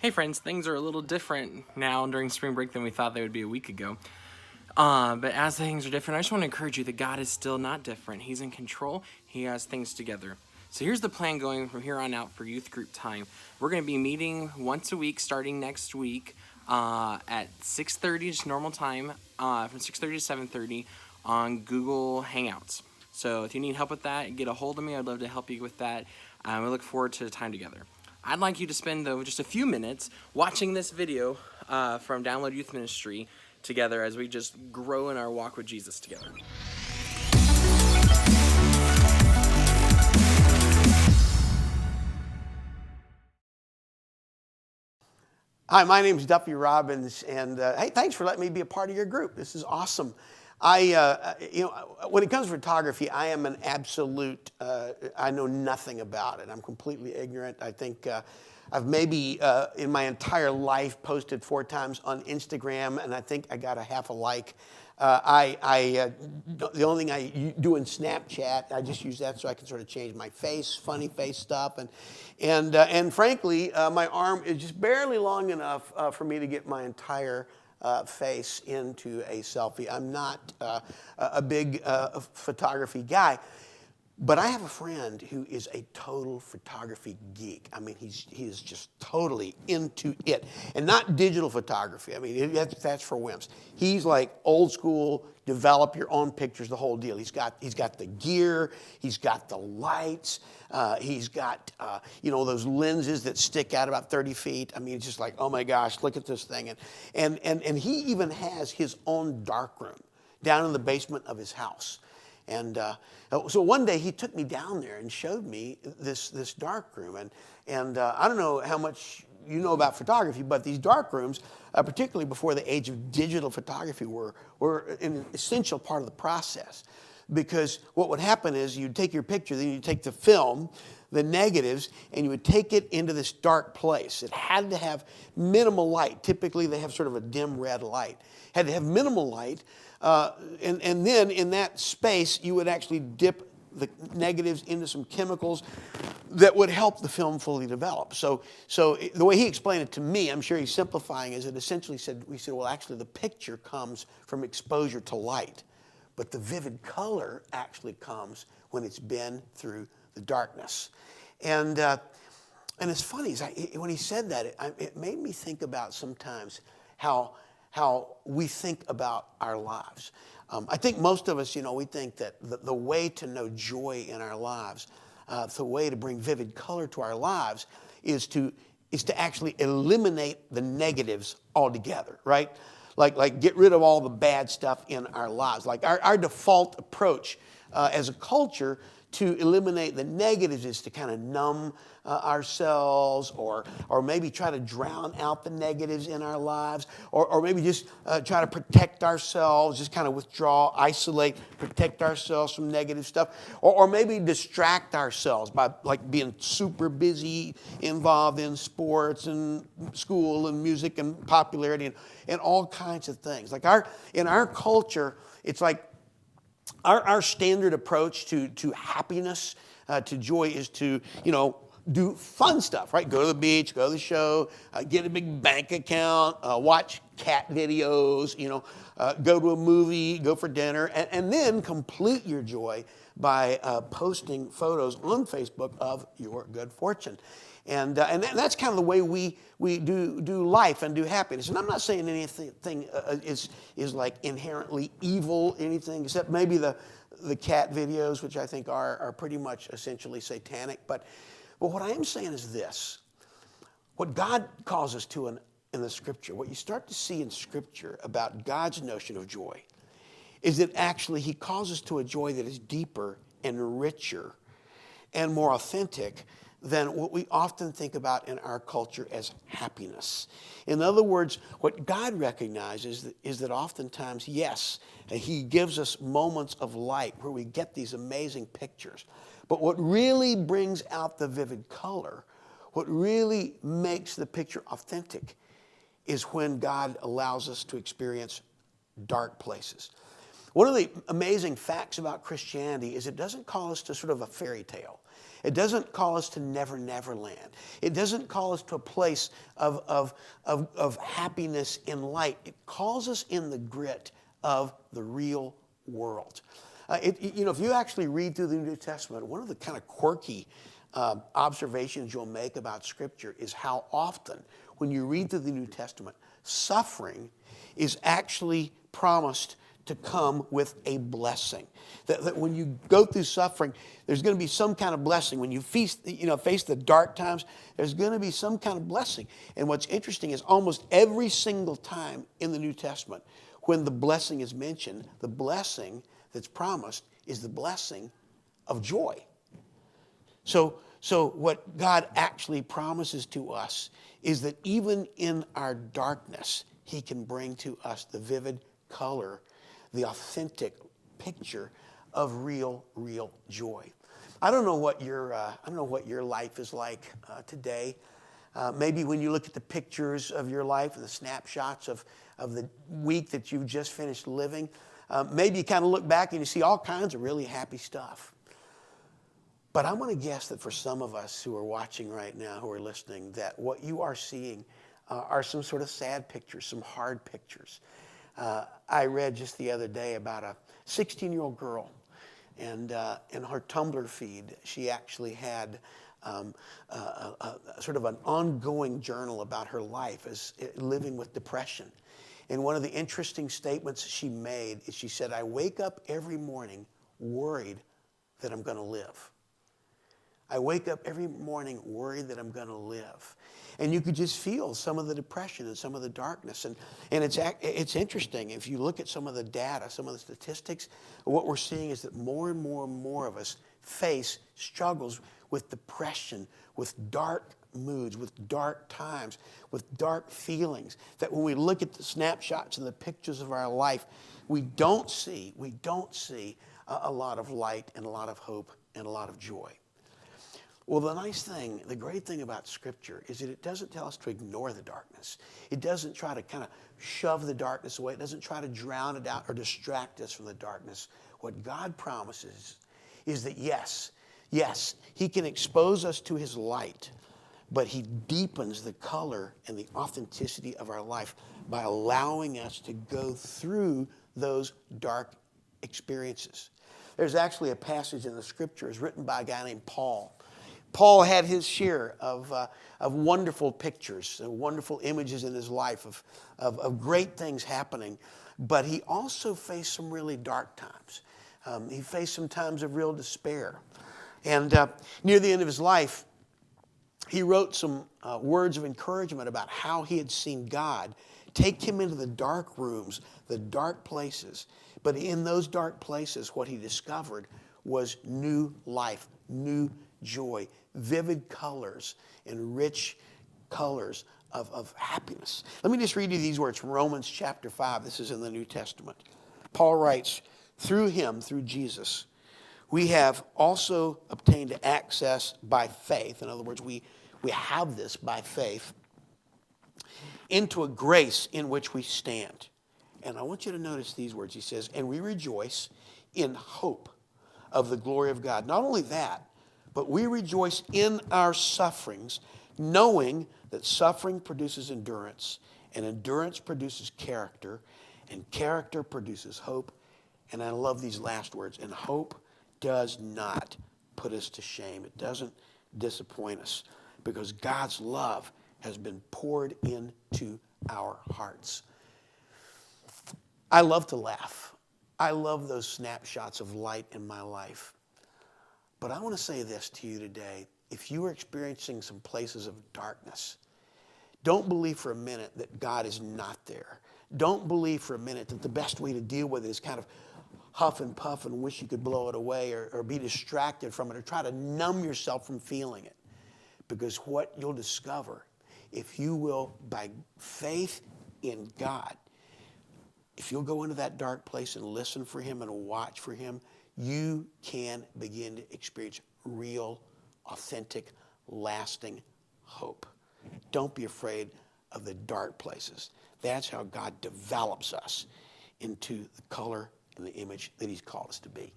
Hey friends, things are a little different now during spring break than we thought they would be a week ago. But as things are different, I just want to encourage you that God is still not different. He's in control. He has things together. So here's the plan going from here on out for youth group time. We're going to be meeting once a week starting next week at 6:30, just normal time, from 6:30 to 7:30 on Google Hangouts. So if you need help with that, get a hold of me. I'd love to help you with that. We look forward to the time together. I'd like you to spend, though, just a few minutes watching this video from Download Youth Ministry together as we just grow in our walk with Jesus together. Hi, my name is Duffy Robbins, and hey, thanks for letting me be a part of your group. This is awesome. When it comes to photography, I am an absolute, I know nothing about it. I'm completely ignorant. I think I've maybe in my entire life posted 4 times on Instagram, and I think I got a half a like. The only thing I do in Snapchat, I just use that so I can sort of change my face, funny face stuff, and frankly, my arm is just barely long enough for me to get my entire face into a selfie. I'm not a big photography guy. But I have a friend who is a total photography geek. I mean, he is just totally into it. And not digital photography. I mean, that's for wimps. He's like old school, develop your own pictures, the whole deal. He's got the gear, he's got the lights, he's got, those lenses that stick out about 30 feet. I mean, it's just like, oh my gosh, look at this thing. And he even has his own darkroom down in the basement of his house. And so one day he took me down there and showed me this dark room. And I don't know how much you know about photography, but these dark rooms, particularly before the age of digital photography, were an essential part of the process. Because what would happen is you'd take your picture, then you'd take the film, the negatives, and you would take it into this dark place. It had to have minimal light. Typically they have sort of a dim red light. Had to have minimal light. And then in that space, you would actually dip the negatives into some chemicals that would help the film fully develop. So the way he explained it to me, I'm sure he's simplifying, is it essentially we said, well, actually the picture comes from exposure to light. But the vivid color actually comes when it's been through the darkness. And it's funny, when he said that, it made me think about sometimes how we think about our lives. I think most of us, we think that the way to know joy in our lives, the way to bring vivid color to our lives is to actually eliminate the negatives altogether, right? Like get rid of all the bad stuff in our lives. Like our default approach as a culture to eliminate the negatives is to kind of numb ourselves or maybe try to drown out the negatives in our lives or maybe just try to protect ourselves, just kind of withdraw, isolate, protect ourselves from negative stuff or maybe distract ourselves by like being super busy, involved in sports and school and music and popularity and all kinds of things. Like in our culture, it's like our standard approach to happiness, to joy is to, do fun stuff, right? Go to the beach, go to the show, get a big bank account, watch cat videos, go to a movie, go for dinner, and then complete your joy by posting photos on Facebook of your good fortune. And that's kind of the way we do life and do happiness. And I'm not saying anything is like inherently evil, anything, except maybe the cat videos, which I think are pretty much essentially satanic. But what I am saying is this. What God calls us to in the Scripture, what you start to see in Scripture about God's notion of joy, is that actually He calls us to a joy that is deeper and richer and more authentic than what we often think about in our culture as happiness. In other words, what God recognizes is that oftentimes, yes, He gives us moments of light where we get these amazing pictures. But what really brings out the vivid color, what really makes the picture authentic, is when God allows us to experience dark places. One of the amazing facts about Christianity is it doesn't call us to sort of a fairy tale. It doesn't call us to Never Never Land. It doesn't call us to a place of happiness in light. It calls us in the grit of the real world. If you actually read through the New Testament, one of the kind of quirky observations you'll make about Scripture is how often, when you read through the New Testament, suffering is actually promised to come with a blessing. That when you go through suffering, there's going to be some kind of blessing. When you face the dark times, there's going to be some kind of blessing. And what's interesting is almost every single time in the New Testament, when the blessing is mentioned, the blessing that's promised is the blessing of joy. So what God actually promises to us is that even in our darkness, he can bring to us the vivid color, the authentic picture of real joy. I don't know what your life is like today. Maybe when you look at the pictures of your life and the snapshots of the week that you've just finished living, maybe you kind of look back and you see all kinds of really happy stuff. But I'm going to guess that for some of us who are watching right now, who are listening, that what you are seeing are some sort of sad pictures, some hard pictures. I read just the other day about a 16-year-old girl, and in her Tumblr feed, she actually had sort of an ongoing journal about her life as living with depression. And one of the interesting statements she made is she said, "I wake up every morning worried that I'm going to live. I wake up every morning worried that I'm going to live." And you could just feel some of the depression and some of the darkness. And it's interesting. If you look at some of the data, some of the statistics, what we're seeing is that more and more and more of us face struggles with depression, with dark moods, with dark times, with dark feelings. That when we look at the snapshots and the pictures of our life, we don't see a lot of light and a lot of hope and a lot of joy. Well, the great thing about Scripture is that it doesn't tell us to ignore the darkness. It doesn't try to kind of shove the darkness away. It doesn't try to drown it out or distract us from the darkness. What God promises is that yes, he can expose us to his light, but he deepens the color and the authenticity of our life by allowing us to go through those dark experiences. There's actually a passage in the Scriptures written by a guy named Paul. Paul had his share of wonderful pictures, wonderful images in his life of great things happening, but he also faced some really dark times. He faced some times of real despair. And near the end of his life, he wrote some words of encouragement about how he had seen God take him into the dark rooms, the dark places. But in those dark places, what he discovered was new life, new joy, vivid colors and rich colors of happiness. Let me just read you these words from Romans chapter 5. This is in the New Testament. Paul writes, "Through him, through Jesus, we have also obtained access by faith." In other words, we have this by faith, "into a grace in which we stand." And I want you to notice these words. He says, "And we rejoice in hope of the glory of God." Not only that, but we rejoice in our sufferings, knowing that suffering produces endurance, and endurance produces character, and character produces hope. And I love these last words. And hope does not put us to shame. It doesn't disappoint us, because God's love has been poured into our hearts. I love to laugh. I love those snapshots of light in my life. But I want to say this to you today. If you are experiencing some places of darkness, don't believe for a minute that God is not there. Don't believe for a minute that the best way to deal with it is kind of huff and puff and wish you could blow it away, or be distracted from it, or try to numb yourself from feeling it. Because what you'll discover, if you will, by faith in God, if you'll go into that dark place and listen for him and watch for him, you can begin to experience real, authentic, lasting hope. Don't be afraid of the dark places. That's how God develops us into the color in the image that He's called us to be.